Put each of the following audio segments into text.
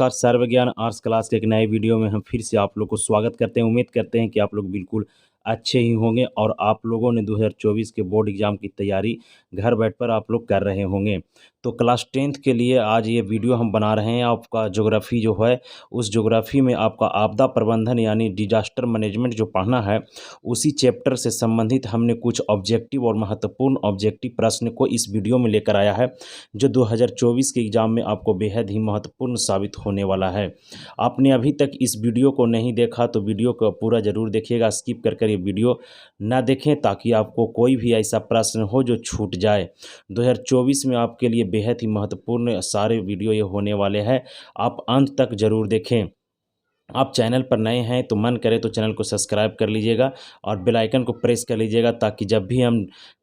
नमस्कार। सर्वज्ञान arts class के एक नए वीडियो में हम फिर से आप लोग को स्वागत करते हैं। उम्मीद करते हैं कि आप लोग बिल्कुल अच्छे ही होंगे और आप लोगों ने 2024 के बोर्ड एग्ज़ाम की तैयारी घर बैठकर आप लोग कर रहे होंगे। तो क्लास 10th के लिए आज ये वीडियो हम बना रहे हैं। आपका ज्योग्राफी जो है, उस ज्योग्राफी में आपका आपदा प्रबंधन यानी डिजास्टर मैनेजमेंट जो पढ़ना है, उसी चैप्टर से संबंधित हमने कुछ ऑब्जेक्टिव और महत्वपूर्ण ऑब्जेक्टिव प्रश्न को इस वीडियो में लेकर आया है, जो 2024 के एग्ज़ाम में आपको बेहद ही महत्वपूर्ण साबित होने वाला है। आपने अभी तक इस वीडियो को नहीं देखा तो वीडियो को पूरा ज़रूर देखिएगा, स्किप कर ये वीडियो ना देखें ताकि आपको कोई भी ऐसा प्रश्न हो जो छूट जाए। 2024 में आपके लिए बेहद ही महत्वपूर्ण सारे वीडियो ये होने वाले हैं, आप अंत तक ज़रूर देखें। आप चैनल पर नए हैं तो मन करे तो चैनल को सब्सक्राइब कर लीजिएगा और बेल आइकन को प्रेस कर लीजिएगा ताकि जब भी हम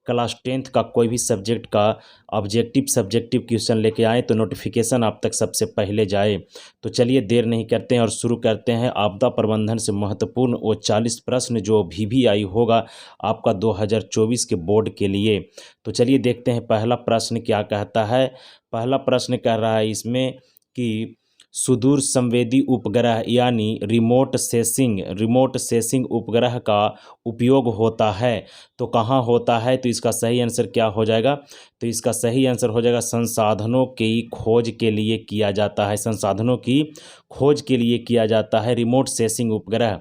क्लास 10th का कोई भी सब्जेक्ट का सब्जेक्टिव क्वेश्चन लेके आए तो नोटिफिकेशन आप तक सबसे पहले जाए। तो चलिए देर नहीं करते हैं और शुरू करते हैं आपदा प्रबंधन से महत्वपूर्ण वो 40 प्रश्न जो VVI होगा आपका 2024 के बोर्ड के लिए। तो चलिए देखते हैं पहला प्रश्न क्या कहता है। पहला प्रश्न कह रहा है इसमें कि सुदूर संवेदी उपग्रह यानी रिमोट सेंसिंग उपग्रह का उपयोग होता है तो कहाँ होता है। तो इसका सही आंसर क्या हो जाएगा। तो इसका सही आंसर हो जाएगा संसाधनों की खोज के लिए किया जाता है। संसाधनों की खोज के लिए किया जाता है रिमोट सेंसिंग उपग्रह।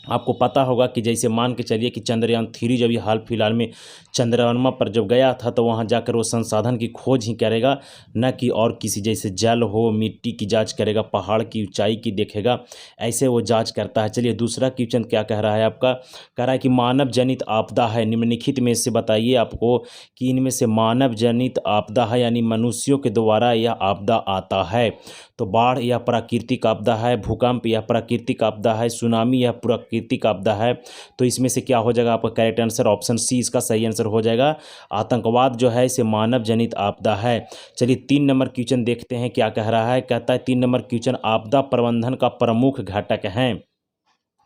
आपको पता होगा कि जैसे मान के चलिए कि चंद्रयान 3 जब ये हाल फिलहाल में चंद्रमा पर जब गया था तो वहाँ जाकर वो संसाधन की खोज ही करेगा, न कि और किसी जैसे जल हो, मिट्टी की जांच करेगा, पहाड़ की ऊंचाई की देखेगा, ऐसे वो जांच करता है। चलिए दूसरा क्वेश्चन क्या कह रहा है आपका, कह रहा है कि मानव जनित आपदा है निम्नलिखित में से बताइए आपको कि इनमें से मानव जनित आपदा है यानी मनुष्यों के द्वारा यह आपदा आता है। तो बाढ़ या प्राकृतिक आपदा है, भूकंप या प्राकृतिक आपदा है, सुनामी या प्राकृतिक आपदा है। तो इसमें से क्या हो जाएगा आपका करेक्ट आंसर ऑप्शन सी इसका सही आंसर हो जाएगा। आतंकवाद जो है इसे मानव जनित आपदा है। चलिए 3 नंबर क्वेश्चन देखते हैं क्या कह रहा है। कहता है 3 नंबर क्वेश्चन आपदा प्रबंधन का प्रमुख घटक है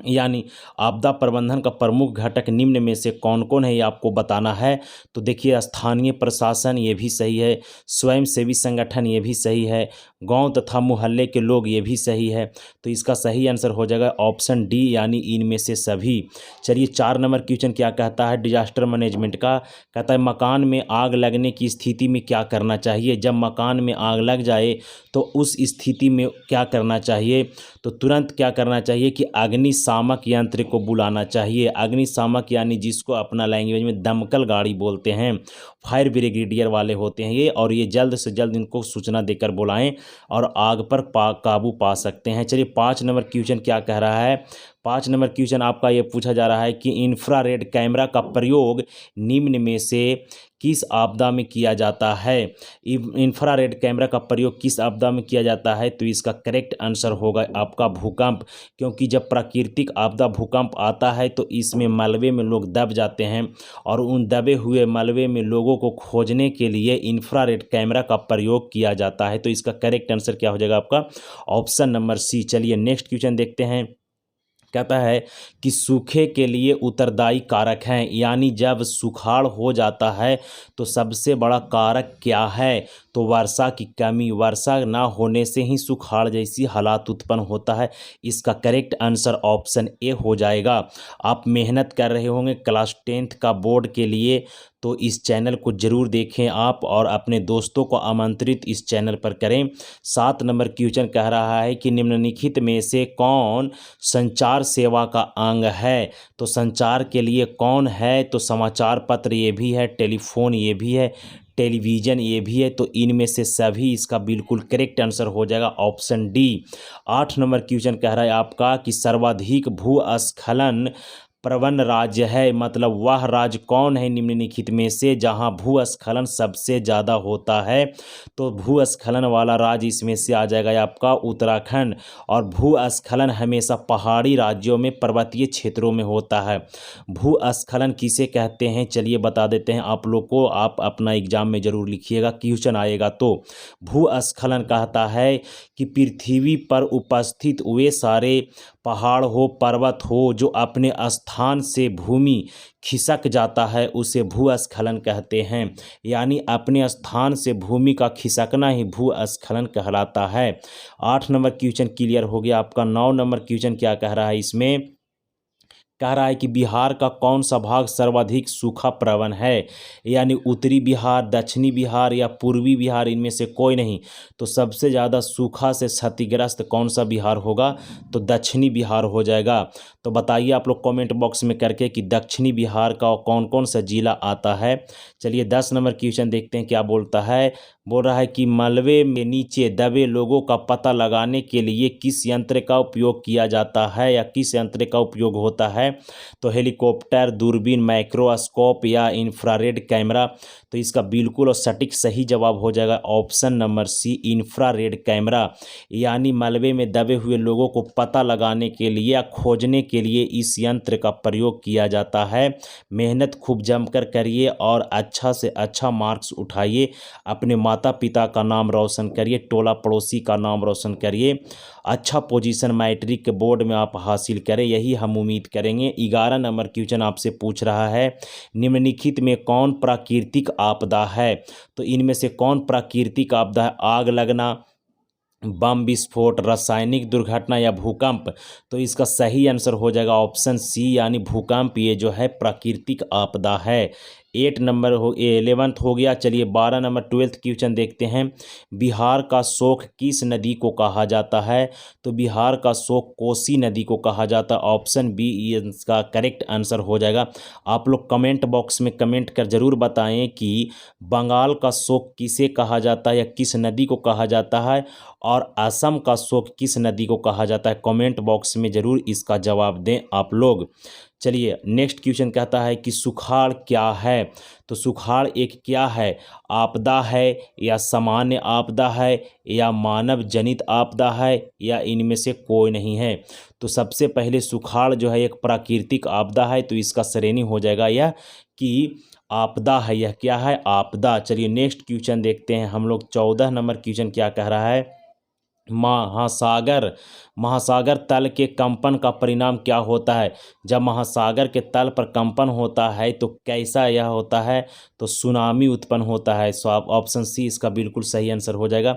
यानी आपदा प्रबंधन का प्रमुख घटक निम्न में से कौन कौन है ये आपको बताना है। तो देखिए स्थानीय प्रशासन ये भी सही है, स्वयंसेवी संगठन ये भी सही है, गांव तथा मोहल्ले के लोग ये भी सही है। तो इसका सही आंसर हो जाएगा ऑप्शन डी यानी इनमें से सभी। चलिए 4 नंबर क्वेश्चन क्या कहता है डिजास्टर मैनेजमेंट का। कहता है मकान में आग लगने की स्थिति में क्या करना चाहिए। जब मकान में आग लग जाए तो उस स्थिति में क्या करना चाहिए। तो तुरंत क्या करना चाहिए कि अग्निशामक यंत्र को बुलाना चाहिए। अग्निशामक यानी जिसको अपना लैंग्वेज में दमकल गाड़ी बोलते हैं, फायर ब्रिगेडियर वाले होते हैं ये, और ये जल्द से जल्द इनको सूचना देकर बुलाएं और आग पर काबू पा सकते हैं। चलिए 5 नंबर क्वेश्चन क्या कह रहा है। 5 नंबर क्वेश्चन आपका ये पूछा जा रहा है कि इंफ्रारेड कैमरा का प्रयोग निम्न में से किस आपदा में किया जाता है। इंफ्रारेड कैमरा का प्रयोग किस आपदा में किया जाता है। तो इसका करेक्ट आंसर होगा आपका भूकंप, क्योंकि जब प्राकृतिक आपदा भूकंप आता है तो इसमें मलबे में लोग दब जाते हैं और उन दबे हुए मलबे में लोगों को खोजने के लिए इंफ्रारेड कैमरा का प्रयोग किया जाता है। तो इसका करेक्ट आंसर क्या हो जाएगा आपका ऑप्शन नंबर सी। चलिए नेक्स्ट क्वेश्चन देखते हैं। कहता है कि सूखे के लिए उत्तरदायी कारक हैं यानी जब सुखाड़ हो जाता है तो सबसे बड़ा कारक क्या है। तो वर्षा की कमी, वर्षा ना होने से ही सुखाड़ जैसी हालात उत्पन्न होता है। इसका करेक्ट आंसर ऑप्शन ए हो जाएगा। आप मेहनत कर रहे होंगे क्लास 10th का बोर्ड के लिए तो इस चैनल को ज़रूर देखें आप और अपने दोस्तों को आमंत्रित इस चैनल पर करें। 7 नंबर क्वेश्चन कह रहा है कि निम्नलिखित में से कौन संचार सेवा का अंग है। तो संचार के लिए कौन है। तो समाचार पत्र ये भी है, टेलीफोन ये भी है, टेलीविज़न ये भी है। तो इनमें से सभी इसका बिल्कुल करेक्ट आंसर हो जाएगा ऑप्शन डी। 8 नंबर क्वेश्चन कह रहा है आपका कि सर्वाधिक भूस्खलन प्रवण राज्य है, मतलब वह राज्य कौन है निम्नलिखित में से जहां भूस्खलन सबसे ज़्यादा होता है। तो भूस्खलन वाला राज्य इसमें से आ जाएगा आपका उत्तराखंड। और भूस्खलन हमेशा पहाड़ी राज्यों में, पर्वतीय क्षेत्रों में होता है। भूस्खलन किसे कहते हैं चलिए बता देते हैं आप लोग को, आप अपना एग्जाम में ज़रूर लिखिएगा, क्वेश्चन आएगा तो। भूस्खलन कहता है कि पृथ्वी पर उपस्थित वे सारे पहाड़ हो, पर्वत हो, जो अपने स्थान से भूमि खिसक जाता है उसे भूस्खलन कहते हैं। यानी अपने स्थान से भूमि का खिसकना ही भूस्खलन कहलाता है। 8 नंबर क्वेश्चन क्लियर हो गया आपका। 9 नंबर क्वेश्चन क्या कह रहा है इसमें, कह रहा है कि बिहार का कौन सा भाग सर्वाधिक सूखा प्रवण है। यानी उत्तरी बिहार, दक्षिणी बिहार या पूर्वी बिहार, इनमें से कोई नहीं। तो सबसे ज़्यादा सूखा से क्षतिग्रस्त कौन सा बिहार होगा, तो दक्षिणी बिहार हो जाएगा। तो बताइए आप लोग कमेंट बॉक्स में करके कि दक्षिणी बिहार का कौन कौन सा जिला आता है। चलिए 10 नंबर क्वेश्चन देखते हैं क्या बोलता है। बोल रहा है कि मलबे में नीचे दबे लोगों का पता लगाने के लिए किस यंत्र का उपयोग किया जाता है या किस यंत्र का उपयोग होता है। तो हेलीकॉप्टर, दूरबीन, माइक्रोस्कोप या इंफ्रारेड कैमरा। तो इसका बिल्कुल और सटीक सही जवाब हो जाएगा option number C, infrared camera. यानी मलबे में दबे हुए लोगों को पता लगाने के लिए या खोजने के लिए इस यंत्र का प्रयोग किया जाता है। मेहनत खूब जमकर करिए और अच्छा से अच्छा मार्क्स उठाइए, अपने माता पिता का नाम रोशन करिए, टोला पड़ोसी का नाम रोशन करिए, अच्छा पोजीशन मैट्रिक के बोर्ड में आप हासिल करें, यही हम उम्मीद करेंगे। 11 नंबर क्वेश्चन आपसे पूछ रहा है, निम्नलिखित में कौन प्राकृतिक आपदा है। तो इनमें से कौन प्राकृतिक आपदा है, आग लगना, बम विस्फोट, रासायनिक दुर्घटना या भूकंप। तो इसका सही आंसर हो जाएगा ऑप्शन सी, यानी भूकंप, ये जो है प्राकृतिक आपदा है। 8 नंबर 11th हो गया। चलिए 12 नंबर 12th क्वेश्चन देखते हैं। बिहार का शोक किस नदी को कहा जाता है। तो बिहार का शोक कोसी नदी को कहा जाता है। ऑप्शन बी इसका करेक्ट आंसर हो जाएगा। आप लोग कमेंट बॉक्स में कमेंट कर जरूर बताएं कि बंगाल का शोक किसे कहा जाता है या किस नदी को कहा जाता है, और असम का शोक किस नदी को कहा जाता है। कमेंट बॉक्स में ज़रूर इसका जवाब दें आप लोग। चलिए नेक्स्ट क्वेश्चन कहता है कि सुखाड़ क्या है। तो सुखाड़ एक क्या है, आपदा है या सामान्य आपदा है या मानव जनित आपदा है या इनमें से कोई नहीं है। तो सबसे पहले सुखाड़ जो है एक प्राकृतिक आपदा है, तो इसका श्रेणी हो जाएगा यह कि आपदा है। यह क्या है, आपदा। चलिए नेक्स्ट क्वेश्चन देखते हैं हम लोग। 14 नंबर क्वेश्चन क्या कह रहा है, महासागर तल के कंपन का परिणाम क्या होता है। जब महासागर के तल पर कंपन होता है तो कैसा यह होता है, तो सुनामी उत्पन्न होता है। सो आप ऑप्शन सी इसका बिल्कुल सही आंसर हो जाएगा।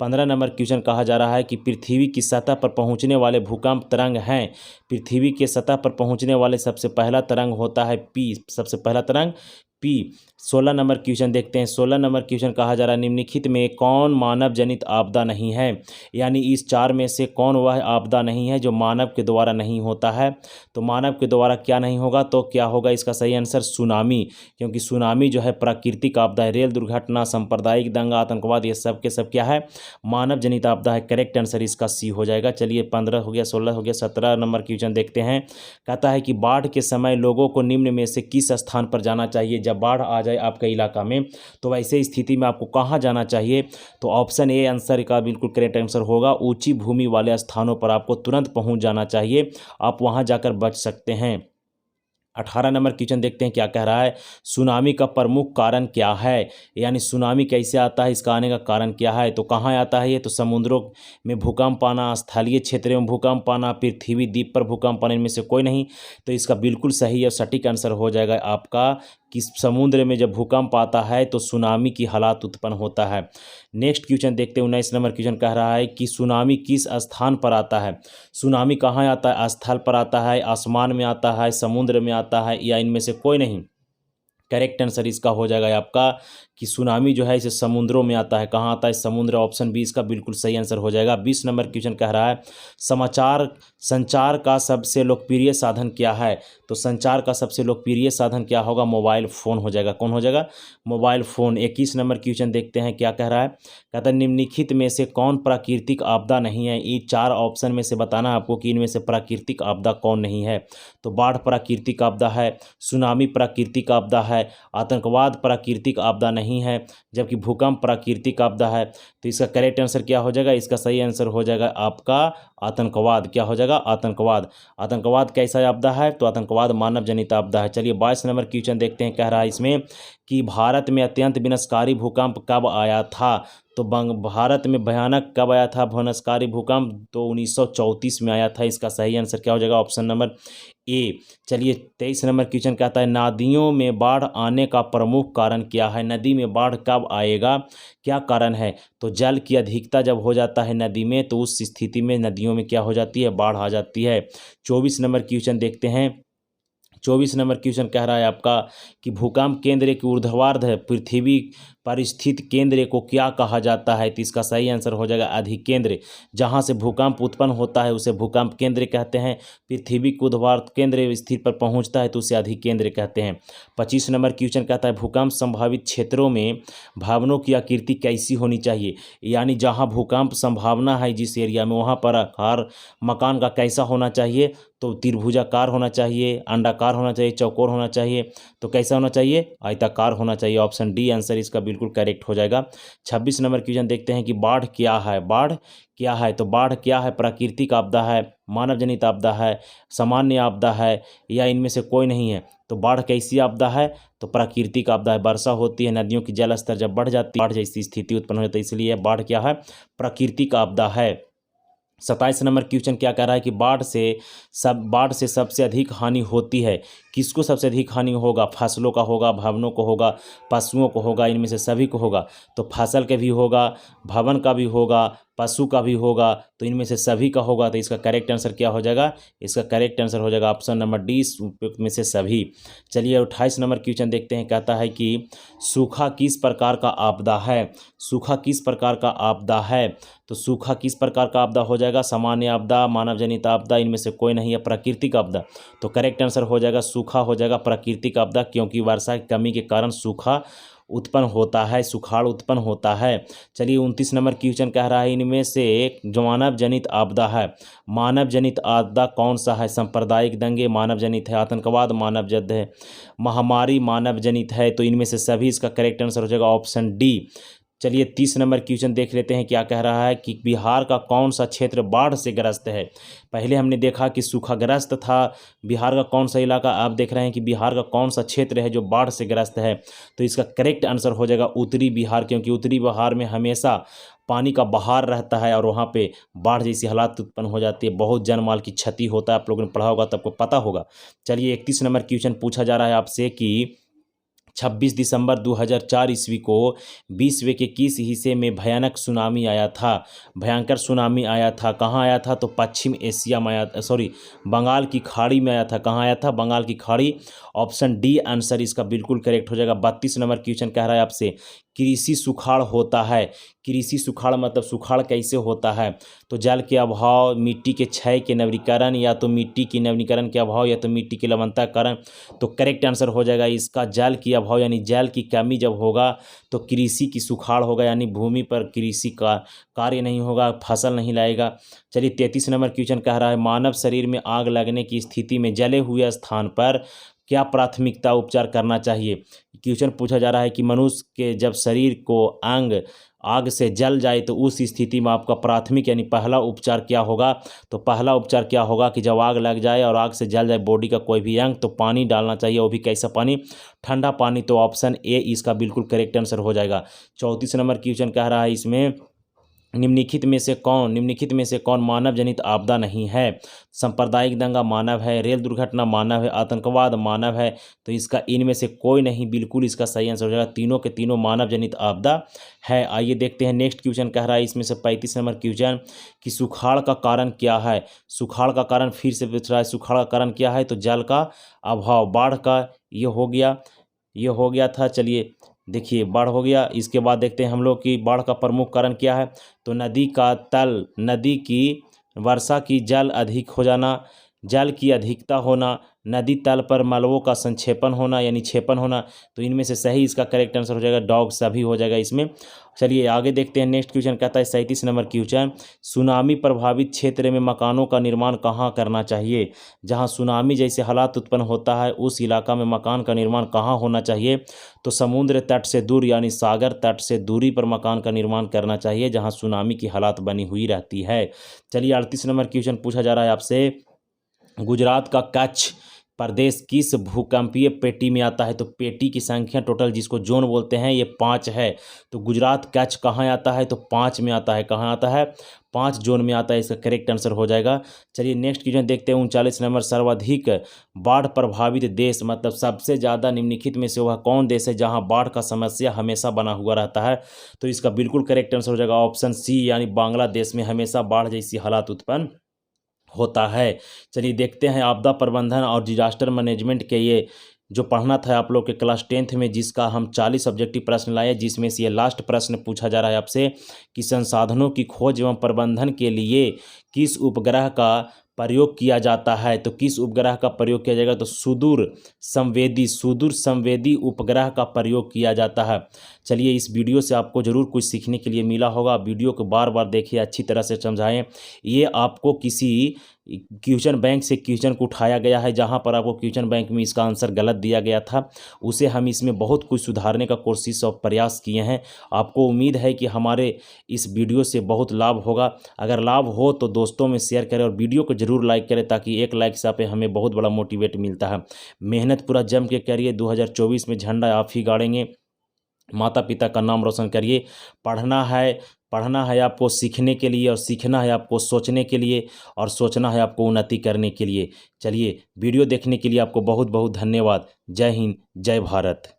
15 नंबर क्वेश्चन कहा जा रहा है कि पृथ्वी की सतह पर पहुंचने वाले भूकंप तरंग हैं। पृथ्वी के सतह पर पहुंचने वाले सबसे पहला तरंग होता है पी, सबसे पहला तरंग पी। 16 नंबर क्वेश्चन देखते हैं। 16 नंबर क्वेश्चन कहा जा रहा है, निम्नलिखित में कौन मानव जनित आपदा नहीं है। यानी इस चार में से कौन वह आपदा नहीं है जो मानव के द्वारा नहीं होता है। तो मानव के द्वारा क्या नहीं होगा, तो क्या होगा इसका सही आंसर, सुनामी। क्योंकि सुनामी जो है प्राकृतिक आपदा है। रेल दुर्घटना, सांप्रदायिक दंगा, आतंकवाद, ये सब के सब क्या है, मानव जनित आपदा है। करेक्ट आंसर इसका सी हो जाएगा। चलिए 15 हो गया, 16 हो गया। 17 नंबर क्वेश्चन देखते हैं। कहता है कि बाढ़ के समय लोगों को निम्न में से किस स्थान पर जाना चाहिए। जब बाढ़ आ जाए आपके इलाका में तो वैसे स्थिति में आपको कहाँ जाना चाहिए। तो ऑप्शन ए आंसर का बिल्कुल करेक्ट आंसर होगा, ऊंची भूमि वाले स्थानों पर आपको तुरंत पहुंच जाना चाहिए, आप वहां जाकर बच सकते हैं। 18 नंबर क्वेश्चन देखते हैं क्या कह रहा है, सुनामी का प्रमुख कारण क्या है। यानी सुनामी कैसे आता है, इसका आने का कारण क्या है। तो कहाँ आता है ये, तो समुद्रों में भूकंप आना, स्थलीय क्षेत्रों में भूकंप आना, पृथ्वी द्वीप पर भूकंप आने, में से कोई नहीं। तो इसका बिल्कुल सही और सटीक आंसर हो जाएगा आपका कि समुद्र में जब भूकंप आता है तो सुनामी की हालात उत्पन्न होता है। नेक्स्ट क्वेश्चन देखते हैं। 19 नंबर क्वेश्चन कह रहा है कि सुनामी किस स्थान पर आता है। सुनामी कहाँ आता है, स्थल पर आता है, आसमान में आता है, समुद्र में आता है या इनमें से कोई नहीं। करेक्ट आंसर इसका हो जाएगा आपका कि सुनामी जो है इसे समुद्रों में आता है। कहाँ आता है, समुद्र। ऑप्शन बी इसका बिल्कुल सही आंसर हो जाएगा। 20 नंबर क्वेश्चन कह रहा है, संचार का सबसे लोकप्रिय साधन क्या है। तो संचार का सबसे लोकप्रिय साधन क्या होगा, मोबाइल फ़ोन हो जाएगा। कौन हो जाएगा, मोबाइल फ़ोन। 21 नंबर क्वेश्चन देखते हैं क्या कह रहा है। कहता है निम्नलिखित में से कौन प्राकृतिक आपदा नहीं है। ये चार ऑप्शन में से बताना आपको कि इनमें से प्राकृतिक आपदा कौन नहीं है। तो बाढ़ प्राकृतिक आपदा है, सुनामी प्राकृतिक आपदा है, आतंकवाद प्राकृतिक आपदा नहीं है, जबकि भूकंप प्राकृतिक आपदा है। तो इसका करेक्ट आंसर क्या हो जाएगा, इसका सही आंसर हो जाएगा आपका आतंकवाद। क्या हो जाएगा, आतंकवाद। आतंकवाद कैसा आपदा है, तो आतंकवाद मानव जनित आपदा है। चलिए 22 नंबर क्वेश्चन देखते हैं। कह रहा है इसमें कि भारत में अत्यंत विनाशकारी भूकंप कब आया था। तो भारत में भयानक कब आया था विनाशकारी भूकंप? तो 1934 में आया था। इसका सही आंसर क्या हो जाएगा? Option number A. चलिए 23 नंबर क्वेश्चन कहता है नदियों में बाढ़ आने का प्रमुख कारण क्या है? नदी में बाढ़ कब आएगा, क्या कारण है? तो जल की अधिकता जब हो जाता है नदी में, तो उस स्थिति में नदियों में क्या हो जाती है? बाढ़ आ जाती है। 24 नंबर क्वेश्चन देखते हैं। 24 नंबर क्वेश्चन कह रहा है आपका कि भूकंप केंद्र के ऊर्ध्वाधर है पृथ्वी पर स्थित केंद्र को क्या कहा जाता है? तो इसका सही आंसर हो जाएगा अधिकेंद्र। जहां से भूकंप उत्पन्न होता है उसे भूकंप केंद्र कहते हैं। पृथ्वी के ऊर्ध्वाधर केंद्र स्थिति पर पहुंचता है तो उसे अधिकेंद्र कहते हैं। 25 नंबर क्वेश्चन कहता है भूकंप संभावित क्षेत्रों में भवनों की आकृति कैसी होनी चाहिए? यानी जहां भूकंप संभावना है जिस एरिया में, वहां पर आकार मकान का कैसा होना चाहिए? तो त्रिभुजाकार होना चाहिए, अंडाकार होना चाहिए, चौकोर होना चाहिए। तो कैसा होना चाहिए? आयताकार होना चाहिए। ऑप्शन डी आंसर इसका बिल्कुल करेक्ट हो जाएगा। 26 नंबर क्वेश्चन देखते हैं कि बाढ़ क्या है? बाढ़ क्या है? तो बाढ़ क्या है? प्राकृतिक आपदा है, मानव जनित आपदा है, सामान्य आपदा है, या इनमें से कोई नहीं है? तो बाढ़ कैसी आपदा है? तो प्राकृतिक आपदा है। वर्षा होती है, नदियों की जल स्तर जब बढ़ जाती है, बाढ़ जैसी स्थिति उत्पन्न हो जाती है, इसलिए बाढ़ क्या है? प्राकृतिक आपदा है। 27 नंबर क्वेश्चन क्या कह रहा है कि बाढ़ से सबसे अधिक हानि होती है। किसको सबसे अधिक हानि होगा? फसलों का होगा, भवनों को होगा, पशुओं को होगा, इनमें से सभी को होगा। तो फसल के भी होगा, भवन का भी होगा, पशु का भी होगा, तो इनमें से सभी का होगा। तो इसका करेक्ट आंसर क्या हो जाएगा? इसका करेक्ट आंसर हो जाएगा ऑप्शन नंबर डी, उपयुक्त में से सभी। चलिए 28 नंबर क्वेश्चन देखते हैं। कहता है कि सूखा किस प्रकार का आपदा है? सूखा किस प्रकार का आपदा है? तो सूखा किस प्रकार का आपदा हो जाएगा? सामान्य आपदा, मानव जनित आपदा, इनमें से कोई नहीं है। प्राकृतिक आपदा। तो करेक्ट आंसर हो जाएगा सूखा हो जाएगा, प्राकृतिक आपदा, क्योंकि वर्षा की कमी के कारण सूखा उत्पन्न होता है, सुखाड़ उत्पन्न होता है। चलिए 29 नंबर क्वेश्चन कह रहा है इनमें से एक जो मानव जनित आपदा है, मानव जनित आपदा कौन सा है? सांप्रदायिक दंगे मानव जनित है, आतंकवाद मानव जनित है, महामारी मानव जनित है। तो इनमें से सभी इसका करेक्ट आंसर हो जाएगा ऑप्शन डी। चलिए 30 नंबर क्वेश्चन देख लेते हैं। क्या कह रहा है कि बिहार का कौन सा क्षेत्र बाढ़ से ग्रस्त है? पहले हमने देखा कि सूखाग्रस्त था। बिहार का कौन सा इलाका? आप देख रहे हैं कि बिहार का कौन सा क्षेत्र है जो बाढ़ से ग्रस्त है? तो इसका करेक्ट आंसर हो जाएगा उत्तरी बिहार, क्योंकि उत्तरी बिहार में हमेशा पानी का बहार रहता है और वहाँ पे बाढ़ जैसी हालात उत्पन्न हो जाती है, बहुत जानमाल की क्षति होता है। आप लोगों ने पढ़ा होगा तो आपको पता होगा। चलिए 31 नंबर क्वेश्चन पूछा जा रहा है आपसे कि 26 दिसंबर 2004 ईस्वी को विश्व के किस हिस्से में भयानक सुनामी आया था? भयंकर सुनामी आया था। कहाँ आया था? तो पश्चिम एशिया में आया, बंगाल की खाड़ी में आया था। कहाँ आया था? बंगाल की खाड़ी। ऑप्शन डी आंसर इसका बिल्कुल करेक्ट हो जाएगा। 32 नंबर क्वेश्चन कह रहा है आपसे कृषि सुखाड़ होता है। कृषि सुखाड़ मतलब सुखाड़ कैसे होता है? तो जल के अभाव, मिट्टी के क्षय के नवीकरण, या तो मिट्टी की नवीकरण के अभाव, या तो मिट्टी की लवणता कारण। तो करेक्ट आंसर हो जाएगा इसका जल की अभाव, यानी जल की कमी जब होगा तो कृषि की सुखाड़ होगा, यानी भूमि पर कृषि का कार्य नहीं होगा, फसल नहीं लाएगा। चलिए 33 नंबर क्वेश्चन कह रहा है मानव शरीर में आग लगने की स्थिति में जले हुए स्थान पर क्या प्राथमिकता उपचार करना चाहिए? क्वेश्चन पूछा जा रहा है कि मनुष्य के जब शरीर को अंग आग से जल जाए तो उस स्थिति में आपका प्राथमिक यानी पहला उपचार क्या होगा? तो पहला उपचार क्या होगा कि जब आग लग जाए और आग से जल जाए बॉडी का कोई भी अंग, तो पानी डालना चाहिए, वो भी कैसा पानी? ठंडा पानी। तो ऑप्शन ए इसका बिल्कुल करेक्ट आंसर हो जाएगा। 34 नंबर क्वेश्चन कह रहा है इसमें निम्नलिखित में से कौन मानव जनित आपदा नहीं है? सांप्रदायिक दंगा मानव है, रेल दुर्घटना मानव है, आतंकवाद मानव है। तो इसका इनमें से कोई नहीं, बिल्कुल इसका सही आंसर हो जाएगा। तीनों के तीनों मानव जनित आपदा है। आइए देखते हैं नेक्स्ट क्वेश्चन कह रहा है इसमें से 35 नंबर क्वेश्चन कि सुखाड़ का कारण क्या है? सुखाड़ का कारण फिर से पूछ रहा है, सुखाड़ का कारण क्या है? तो जल का अभाव, बाढ़ का ये हो गया था। चलिए देखिए बाढ़ हो गया। इसके बाद देखते हैं हम लोग कि बाढ़ का प्रमुख कारण क्या है? तो नदी का तल, नदी की वर्षा की जल अधिक हो जाना, जल की अधिकता होना, नदी तल पर मलबों का संक्षेपण होना यानी क्षेपण होना। तो इनमें से सही इसका करेक्ट आंसर हो जाएगा डॉग, सभी हो जाएगा इसमें। चलिए आगे देखते हैं नेक्स्ट क्वेश्चन कहता है 37 नंबर क्वेश्चन सुनामी प्रभावित क्षेत्र में मकानों का निर्माण कहाँ करना चाहिए? जहाँ सुनामी जैसे हालात उत्पन्न होता है उस इलाका में मकान का निर्माण कहाँ होना चाहिए? तो समुद्र तट से दूर यानी सागर तट से दूरी पर मकान का निर्माण करना चाहिए जहाँ सुनामी की हालात बनी हुई रहती है। चलिए 38 नंबर क्वेश्चन पूछा जा रहा है आपसे गुजरात का कच्छ प्रदेश किस भूकंपीय पेटी में आता है? तो पेटी की संख्या टोटल जिसको जोन बोलते हैं ये 5 है। तो गुजरात कच्छ कहाँ आता है? तो 5 में आता है। कहाँ आता है? 5 जोन में आता है। इसका करेक्ट आंसर हो जाएगा। चलिए नेक्स्ट क्वेश्चन देखते हैं। 39 नंबर, सर्वाधिक बाढ़ प्रभावित देश, मतलब सबसे ज़्यादा निम्नलिखित में से वह कौन देश है जहाँ बाढ़ का समस्या हमेशा बना हुआ रहता है? तो इसका बिल्कुल करेक्ट आंसर हो जाएगा ऑप्शन सी, यानी बांग्लादेश में हमेशा बाढ़ जैसी हालात उत्पन्न होता है। चलिए देखते हैं, आपदा प्रबंधन और डिजास्टर मैनेजमेंट के ये जो पढ़ना था आप लोग के क्लास 10th में, जिसका हम 40 ऑब्जेक्टिव प्रश्न लाए, जिसमें से ये लास्ट प्रश्न पूछा जा रहा है आपसे कि संसाधनों की खोज एवं प्रबंधन के लिए किस उपग्रह का प्रयोग किया जाता है? तो किस उपग्रह का प्रयोग किया जाएगा? तो सुदूर संवेदी उपग्रह का प्रयोग किया जाता है। चलिए इस वीडियो से आपको ज़रूर कुछ सीखने के लिए मिला होगा। वीडियो को बार बार देखिए, अच्छी तरह से समझाएं। ये आपको किसी क्वेश्चन बैंक से क्वेश्चन को उठाया गया है, जहां पर आपको क्वेश्चन बैंक में इसका आंसर गलत दिया गया था, उसे हम इसमें बहुत कुछ सुधारने का कोशिश और प्रयास किए हैं। आपको उम्मीद है कि हमारे इस वीडियो से बहुत लाभ होगा। अगर लाभ हो तो दोस्तों में शेयर करें और वीडियो को जरूर लाइक करें, ताकि एक लाइक से हमें बहुत बड़ा मोटिवेट मिलता है। मेहनत पूरा जम के करिए, 2024 में झंडा आप ही गाड़ेंगे। माता पिता का नाम रोशन करिए। पढ़ना है आपको सीखने के लिए, और सीखना है आपको सोचने के लिए, और सोचना है आपको उन्नति करने के लिए। चलिए वीडियो देखने के लिए आपको बहुत बहुत धन्यवाद। जय हिंद, जय भारत।